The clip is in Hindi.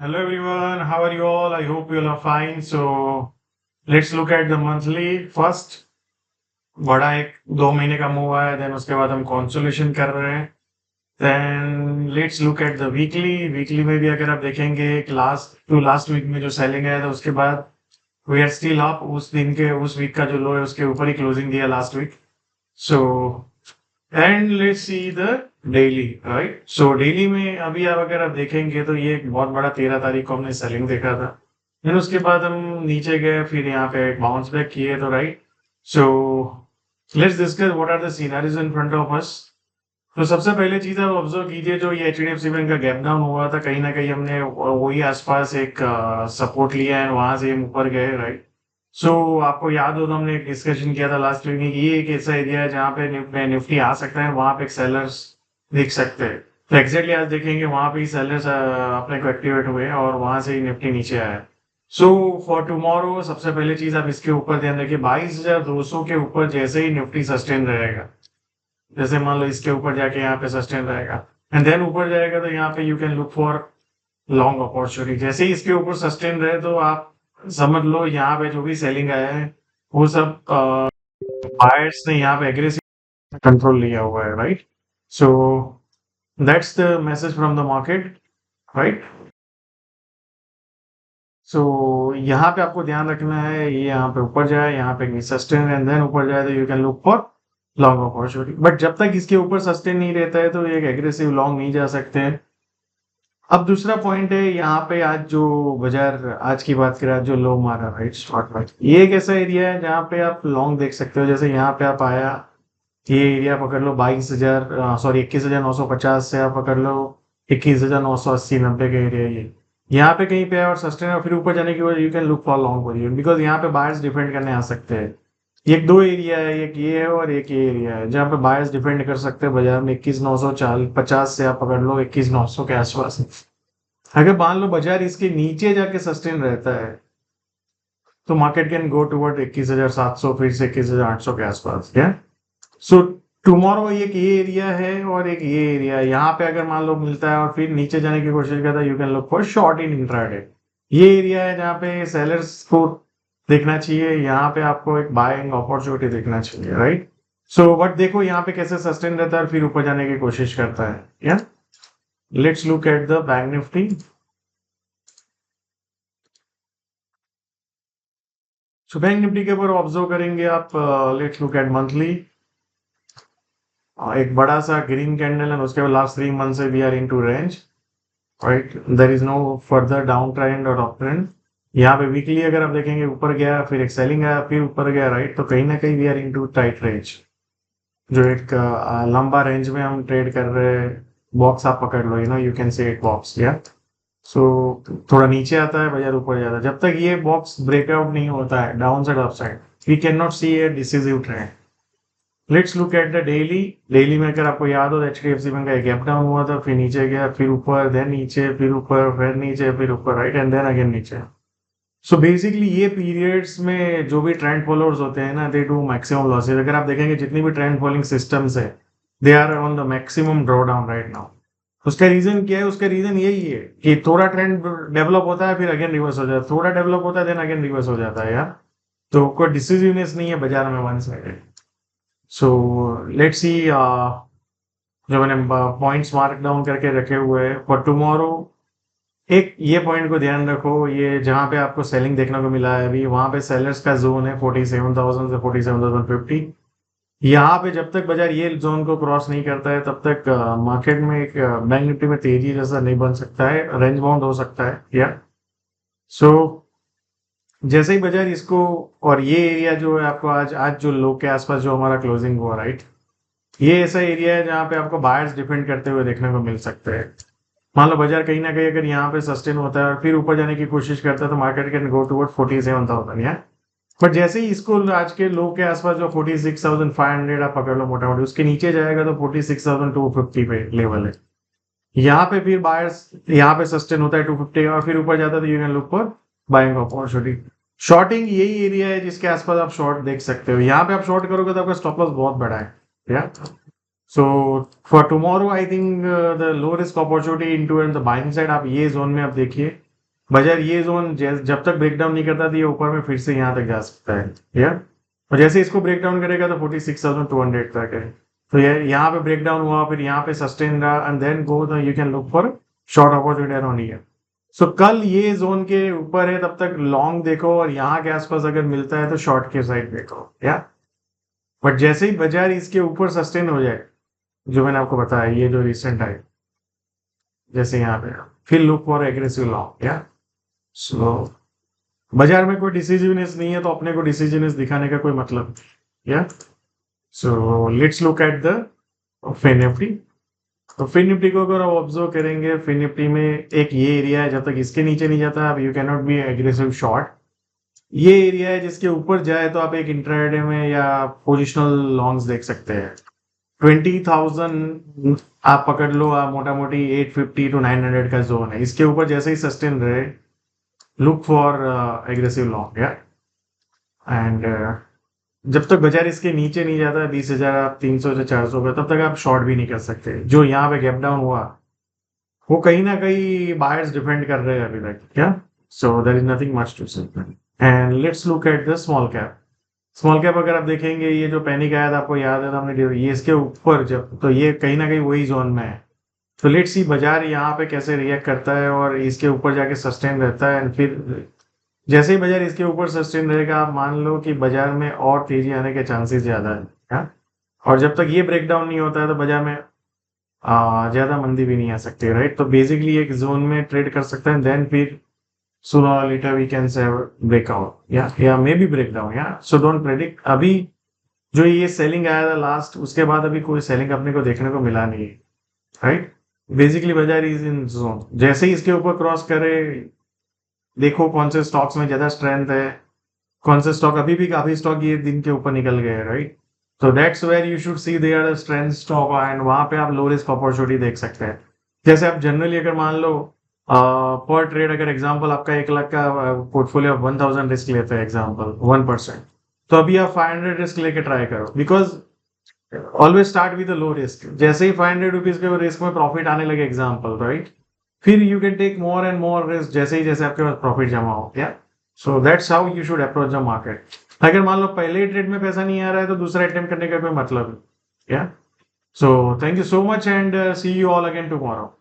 Hello everyone, how are you all? I hope you all are fine. So let's look at the monthly first. बड़ा एक 2 महीने का मूव आया, देन उसके बाद हम कॉन्सोलेशन कर रहे हैं. Then let's look at the weekly. Weekly में भी अगर आप देखेंगे लास्ट वीक में जो सेलिंग आया था उसके बाद वी आर स्टिल अप. उस वीक का जो लो है उसके ऊपर ही क्लोजिंग दिया last week. So and let's see the daily. Right, so daily में अभी आप अगर आप देखेंगे तो ये एक बहुत बड़ा 13 तारीख को हमने सेलिंग देखा था. फिर उसके बाद हम नीचे गए, फिर यहाँ पे बाउंस बैक किए. तो right, so let's discuss what are the scenarios in front of us. तो सबसे पहले चीज आप ऑब्जर्व कीजिए, जो ये एचडीएफसी बैंक का गैप डाउन हुआ था, कहीं ना कहीं हमने वही आसपास एक सपोर्ट लिया है, वहां से हम ऊपर गए. राइट, सो आपको याद हो तो हमने एक डिस्कशन किया था लास्ट वीक में कि ये एक ऐसा एरिया है जहाँ पे निफ्टी आ सकता है, वहां पे सेलर्स दिख सकते हैं. तो एग्जैक्टली आज देखेंगे वहां पे ही सेलर्स अपने को एक्टिवेट हुए और वहां से ही निफ्टी नीचे आया. सो फॉर टुमारो सबसे पहले चीज आप इसके ऊपर ध्यान रखिए, 22,200 के ऊपर जैसे ही निफ्टी सस्टेन रहेगा, जैसे मान लो इसके ऊपर जाके यहाँ पे सस्टेन रहेगा एंड देन ऊपर जाएगा, तो यहाँ पे you can look for long opportunity. जैसे ही इसके ऊपर सस्टेन रहे तो आप समझ लो यहाँ पे जो भी सेलिंग आया है वो सब बायर्स ने यहाँ पे एग्रेसिव कंट्रोल लिया हुआ है. Right, so that's the message from the market. Right, so यहाँ पे आपको ध्यान रखना है, ये यहाँ पे ऊपर जाए, यहाँ पे सस्टेन एंड देन ऊपर जाए, तो you can look for long opportunity. But जब तक इसके ऊपर सस्टेन नहीं रहता है तो एक एग्रेसिव लॉन्ग नहीं जा सकते हैं. अब दूसरा पॉइंट है, यहाँ पे आज जो बाजार आज की बात करें, आज जो लो मारा राइट स्पॉट राइट, ये एक ऐसा एरिया है जहाँ पे आप लॉन्ग देख सकते हो. जैसे यहाँ पे आप आया, ये एरिया पकड़ लो 21,950 से आप पकड़ लो 21,980-90 का एरिया. ये यहाँ पे कहीं पे है और सस्टेन और फिर ऊपर जाने की वजह you can look for long position, because यहाँ पे बायर्स डिफेंड करने आ सकते हैं. एक दो एरिया है, एक ये है और एक ये एरिया है जहाँ पे बायर्स डिफेंड कर सकते हैं बाजार में. 21,950 से आप पकड़ लो 21,900 के आसपास. अगर मान लो बाजार इसके नीचे जाके सस्टेन रहता है तो मार्केट कैन गो टुवर्ड 21,700, फिर से 21,800 के आसपास. क्या, सो टुमारो एक ये एरिया है और एक ये एरिया है. यहाँ पे अगर मान लो मिलता है और फिर नीचे जाने की कोशिश करता है, you can look for short in intraday. ये एरिया है जहाँ पे सेलर्स को देखना चाहिए, यहाँ पे आपको एक बाइंग अपॉर्चुनिटी देखना चाहिए. राइट, सो बट देखो यहाँ पे कैसे सस्टेन रहता है और फिर ऊपर जाने की कोशिश करता है. या let's look at the bank Nifty. So bank Nifty के ऊपर ऑब्जर्व करेंगे आप, लेट्स लुक एट मंथली. एक बड़ा सा ग्रीन कैंडल एंड उसके बाद लास्ट 3 मंथ से we are into range. Right, there is no further down trend और अप ट्रेंड. यहाँ पे वीकली अगर आप देखेंगे, ऊपर गया, फिर एक सेलिंग आया, फिर ऊपर गया. राइट, तो कहीं ना कहीं we are into tight range, जो एक लंबा रेंज में हम ट्रेड कर रहे हैं. बॉक्स आप पकड़ लो, you can say it box. या सो थोड़ा नीचे आता है बाजार, ऊपर जाता है. जब तक ये बॉक्स ब्रेकआउट नहीं होता है down side up side, we can not see a decisive trend. Let's look at the daily. Daily में अगर आपको याद हो, एच डी एफ सी बैंक का एक गैप डाउन हुआ था, फिर नीचे गया, फिर ऊपर, देन नीचे, फिर ऊपर, फिर नीचे, फिर ऊपर. राइट, एंड देन अगेन नीचे. सो बेसिकली ये पीरियड्स में जो भी ट्रेंड फॉलोअर्स होते हैं ना, दे डू मैक्सिमम लॉसेज. अगर आप देखेंगे जितनी भी ट्रेंड फॉलोइंग सिस्टम्स है, they are on the maximum draw down right now. उसका रीजन क्या है? उसका रीजन यही है कि थोड़ा ट्रेंड डेवलप होता है, फिर अगेन रिवर्स हो जाता है, थोड़ा डेवलप होता है, देन अगेन रिवर्स हो जाता है. यार, तो कोई डिसिसिवनेस नहीं है बाजार में one sided. So let's see, जो मैंने पॉइंट्स मार्क डाउन करके रखे हुए हैं फॉर टुमारो. एक ये पॉइंट को ध्यान रखो, ये जहां पे आपको सेलिंग देखने को मिला है अभी, वहां पे सेलर्स का जोन है 47,000 से 47,050. यहाँ पे जब तक बाजार ये जोन को क्रॉस नहीं करता है तब तक मार्केट में एक बैंक निफ्टी में तेजी जैसा नहीं बन सकता है, रेंज बाउंड हो सकता है. या सो जैसे ही बाजार इसको, और ये एरिया जो है आपको आज आज जो लो के आसपास जो हमारा क्लोजिंग हुआ राइट, ये ऐसा एरिया है जहाँ पे आपको बायर्स डिफेंड करते हुए देखने को मिल सकते हैं. मान लो बाजार कहीं ना कहीं अगर यहाँ पे सस्टेन होता है और फिर ऊपर जाने की कोशिश करता है तो मार्केट कैन गो टुवर्ड 47,000. या बट जैसे ही इसको आज के लो के आसपास जो 46,500 आप पकड़ लो मोटा मोटी, उसके नीचे जाएगा तो 46,250 पे लेवल है. यहाँ पे फिर बायर्स, यहाँ पे सस्टेन होता है 250 और फिर ऊपर जाता है तो you can look for buying opportunity. Shorting यही एरिया है जिसके आसपास आप शॉर्ट देख सकते हो. यहाँ पे आप शॉर्ट करोगे तो आपका स्टॉप लॉस बहुत बड़ा है. Yeah so for tomorrow I think the low risk opportunity into and the buying side, आप ये जोन में आप देखिए बाजार ये जोन जब तक ब्रेक डाउन नहीं करता तो ये ऊपर में फिर से यहाँ तक जा सकता है, या और जैसे इसको ब्रेक डाउन करेगा तो 46,200 तक है। तो ये यहाँ पे ब्रेक डाउन हुआ, फिर यहाँ पे सस्टेन रहा, and then go the you can look for short opportunity around here. So कल ये जोन के ऊपर है तब तक लॉन्ग देखो, और यहाँ के आसपास अगर मिलता है तो शॉर्ट के साइड देखो, या बट जैसे ही बाजार इसके ऊपर सस्टेन हो जाए, जो मैंने आपको बताया ये जो रिसेंट है जैसे यहाँ पे, फिर लुक फॉर एग्रेसिव लॉन्ग, या सो बाजार में कोई डिसीजनेस नहीं है तो अपने को डिसीजनेस दिखाने का कोई मतलब नहीं, yeah so let's look at the Fin Nifty. तो फिन निफ्टी को अगर आप ऑब्जर्व करेंगे, फिन निफ्टी में एक ये एरिया है, जब तक इसके नीचे नहीं जाता आप you can not be aggressive short. ये एरिया है जिसके ऊपर जाए तो आप एक इंट्राडे में या पोजिशनल लॉन्ग्स देख सकते हैं। 20,000 आप पकड़ लो, आप मोटा मोटी 850 to 900 का जोन है, इसके ऊपर जैसे ही सस्टेन रहे लुक फॉर एग्रेसिव लॉन्ग, या एंड जब तक बाजार इसके नीचे नहीं जाता 20,300 से 400 पे, तब तक आप शॉर्ट भी नहीं कर सकते। जो यहाँ पे गैप डाउन हुआ वो कहीं ना कहीं बायर्स डिफेंड कर रहे हैं अभी तक, क्या so there is nothing much to say. And let's look at the small cap. Small cap अगर आप देखेंगे, ये जो पैनिक आया था आपको याद है, तो हमने ये इसके ऊपर जब, तो ये कहीं ना कहीं वही जोन में है। तो लेट्स सी बाजार यहाँ पे कैसे रिएक्ट करता है और इसके ऊपर जाके सस्टेन रहता है, एंड फिर जैसे ही बाजार इसके ऊपर सस्टेन रहेगा आप मान लो कि बाजार में और तेजी आने के चांसेस ज्यादा है, हाँ? और जब तक ये ब्रेकडाउन नहीं होता है तो बाजार में ज्यादा मंदी भी नहीं आ सकती, राइट। तो बेसिकली एक जोन में ट्रेड कर सकते हैं, देन फिर sooner or later we can say breakout, या मे बी ब्रेकडाउन, या सो डोंट प्रेडिक्ट। अभी जो ये सेलिंग आया था लास्ट, उसके बाद अभी कोई सेलिंग अपने को देखने को मिला नहीं है, राइट। बेसिकली बाजार इज इन जोन, जैसे ही इसके ऊपर क्रॉस करे देखो कौन से स्टॉक्स में ज्यादा स्ट्रेंथ है, कौन से स्टॉक, अभी भी काफी स्टॉक ये दिन के ऊपर निकल गए, राइट। तो that's where you should see they are strength stock, and वहां पे आप लो रिस्क अपॉर्चुनिटी देख सकते हैं। जैसे आप जनरली अगर मान लो पर ट्रेड अगर एग्जांपल आपका 1 लाख का पोर्टफोलियो 1,000 रिस्क लेते हैं एग्जांपल 1%, तो अभी आप 500 रिस्क लेके ट्राई करो, because always start with low risk. जैसे ही 500 रुपीज के रिस्क में प्रॉफिट आने लगे एग्जांपल, राइट, फिर you can take more and more risk जैसे जैसे आपके पास प्रॉफिट जमा हो, yeah so that's how you should approach the market. अगर मान लो पहले ही ट्रेड में पैसा नहीं आ रहा है तो दूसरा अटेम्प्ट करने का कोई मतलब है, yeah so thank you so much and see you all again tomorrow.